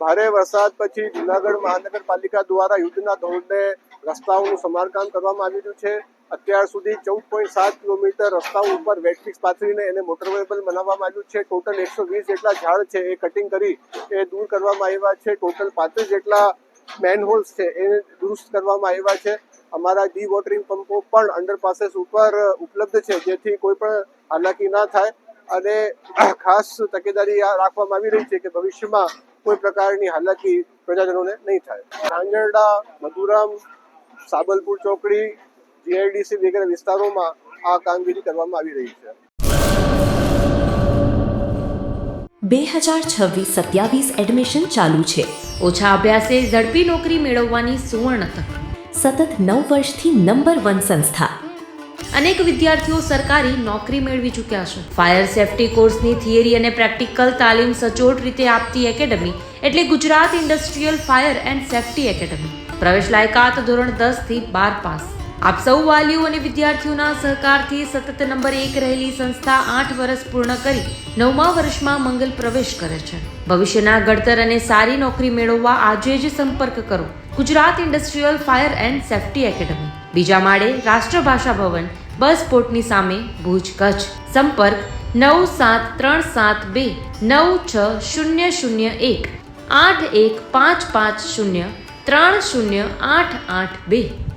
ભારે વરસાદ પછી જૂનાગઢ મહાનગરપાલિકા દ્વારા યુદ્ધના ધોરણે રસ્તાઓનું સમારકામ કરવામાં આવી રહ્યું છે. અત્યાર સુધી 14.7 કિલોમીટર રસ્તાઓ ઉપર વેટફિક્સ પાથરીને એને મોટરવેબલ બનાવવામાં આવ્યું છે. ટોટલ 120 જેટલા ઝાડ છે એ કટિંગ કરી એ દૂર કરવામાં આવ્યા છે. ટોટલ 35 જેટલા મેનહોલ્સ છે એ દુરુસ્ત કરવામાં આવ્યા છે. અમારા ડી વોટરિંગ પંપો પણ અંડરપાસીસ ઉપર ઉપલબ્ધ છે, જેથી કોઈ પણ હાલાકી ના થાય અને ખાસ તકેદારી રાખવામાં આવી રહી છે કે ભવિષ્યમાં કોઈ પ્રકારની હાલાકી પ્રજાજનોને નહીં થાય. ધાંગરડા, મધુરામ, સાબલપુર ચોકડી, જીઆઈડીસી વગેરે વિસ્તારોમાં આ કામગીરી કરવામાં આવી રહી છે. 2026-27 એડમિશન ચાલુ છે. ઓછા અભ્યાસે ઝડપી નોકરી મેળવવાની સુવર્ણ તક. સતત 9 વર્ષથી નંબર 1 સંસ્થા. અનેક વિદ્યાર્થીઓ સરકારી નોકરી મેળવી ચૂક્યા છે. ફાયર સેફટી કોર્સની થિયરી અને પ્રેક્ટિકલ તાલીમ સચોટ રીતે આપતી એકેડમી એટલે Gujarat industrial fire and safety academy. પ્રવેશ લાયકાત ધોરણ 10 થી 12 પાસ. આપ સૌ વાલીઓ અને વિદ્યાર્થીઓના સહકારથી સતત નંબર 1 રહેલી સંસ્થા 8 વર્ષ પૂર્ણ કરી 9મા વર્ષમાં મંગલ પ્રવેશ કરે છે. ભવિષ્યના ઘડતર અને સારી નોકરી મેળવવા આજે જ સંપર્ક કરો Gujarat industrial fire and safety academy, બીજા માળે રાષ્ટ્રભાષા ભવન, બસ પોર્ટની સામે, ભુજ, કચ્છ. સંપર્ક 9737296001 8155030882.